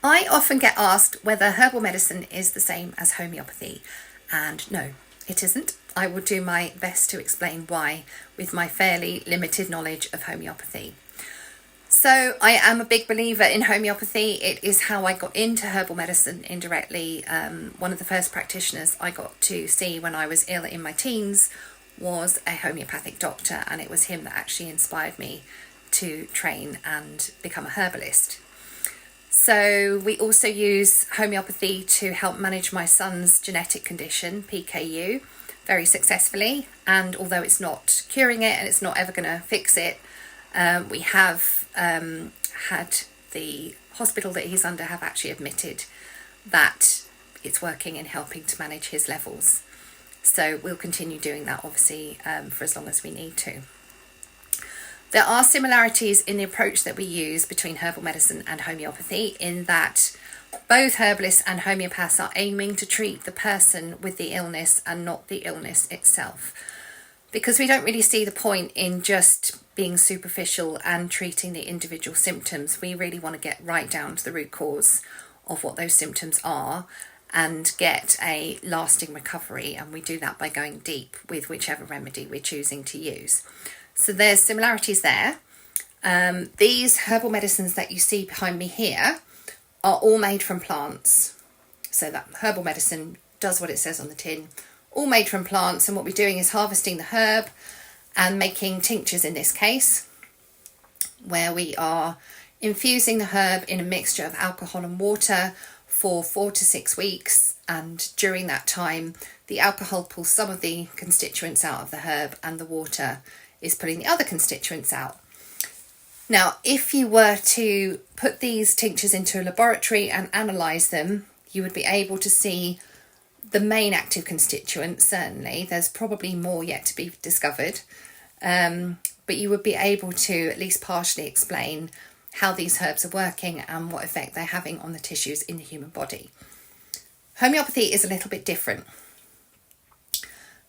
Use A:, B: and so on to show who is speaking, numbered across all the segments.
A: I often get asked whether herbal medicine is the same as homeopathy, and no, it isn't. I will do my best to explain why with my fairly limited knowledge of homeopathy. So I am a big believer in homeopathy. It is how I got into herbal medicine indirectly. One of the first practitioners I got to see when I was ill in my teens was a homeopathic doctor, and it was him that actually inspired me to train and become a herbalist. So we also use homeopathy to help manage my son's genetic condition, PKU, very successfully. And although it's not curing it and it's not ever going to fix it, we have had the hospital that he's under have actually admitted that it's working in helping to manage his levels. So we'll continue doing that, obviously, for as long as we need to. There are similarities in the approach that we use between herbal medicine and homeopathy, in that both herbalists and homeopaths are aiming to treat the person with the illness and not the illness itself. Because we don't really see the point in just being superficial and treating the individual symptoms. We really want to get right down to the root cause of what those symptoms are and get a lasting recovery. And we do that by going deep with whichever remedy we're choosing to use. So there's similarities there. These herbal medicines that you see behind me here are all made from plants. So that herbal medicine does what it says on the tin, all made from plants. And what we're doing is harvesting the herb and making tinctures in this case, where we are infusing the herb in a mixture of alcohol and water for 4 to 6 weeks. And during that time, the alcohol pulls some of the constituents out of the herb and the water is putting the other constituents out. Now, if you were to put these tinctures into a laboratory and analyse them, you would be able to see the main active constituents. Certainly, there's probably more yet to be discovered, but you would be able to at least partially explain how these herbs are working and what effect they're having on the tissues in the human body. Homeopathy is a little bit different.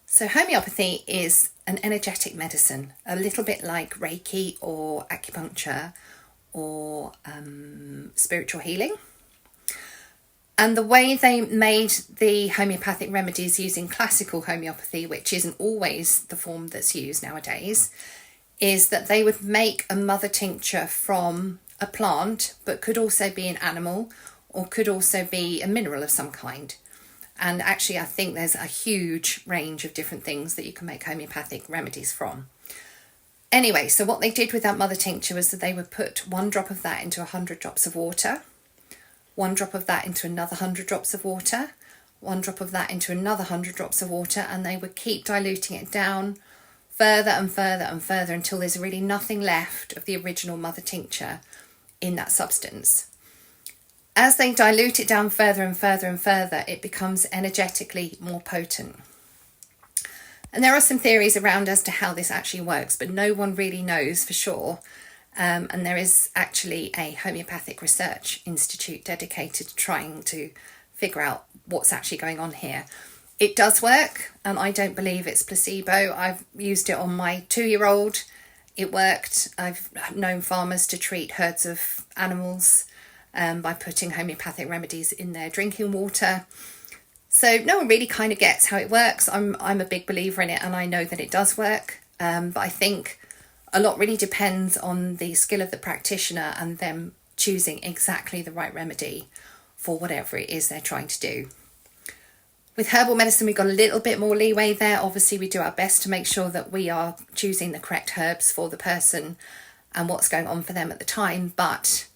A: So homeopathy is an energetic medicine, a little bit like Reiki or acupuncture or spiritual healing. And the way they made the homeopathic remedies using classical homeopathy, which isn't always the form that's used nowadays, is that they would make a mother tincture from a plant, but could also be an animal or could also be a mineral of some kind. And actually, I think there's a huge range of different things that you can make homeopathic remedies from. Anyway, so what they did with that mother tincture was that they would put 1 drop of that into 100 drops of water, 1 drop of that into another 100 drops of water, 1 drop of that into another 100 drops of water, and they would keep diluting it down further and further and further until there's really nothing left of the original mother tincture in that substance. As they dilute it down further and further and further, it becomes energetically more potent. And there are some theories around as to how this actually works, but no one really knows for sure. And there is actually a homeopathic research institute dedicated to trying to figure out what's actually going on here. It does work, and I don't believe it's placebo. I've used it on my 2-year-old. It worked. I've known farmers to treat herds of animals by putting homeopathic remedies in their drinking water. So no one really kind of gets how it works. I'm a big believer in it, and I know that it does work. But I think a lot really depends on the skill of the practitioner and them choosing exactly the right remedy for whatever it is they're trying to do. With herbal medicine, we've got a little bit more leeway there. Obviously, we do our best to make sure that we are choosing the correct herbs for the person and what's going on for them at the time. But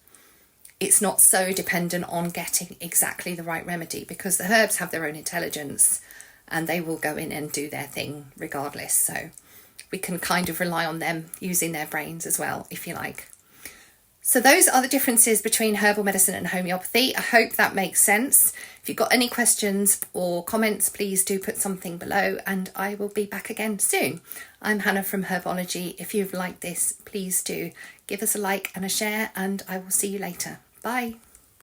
A: it's not so dependent on getting exactly the right remedy, because the herbs have their own intelligence and they will go in and do their thing regardless. So we can kind of rely on them using their brains as well, if you like. So those are the differences between herbal medicine and homeopathy. I hope that makes sense. If you've got any questions or comments, please do put something below, and I will be back again soon. I'm Hannah from Herbology. If you've liked this, please do give us a like and a share, and I will see you later. Bye.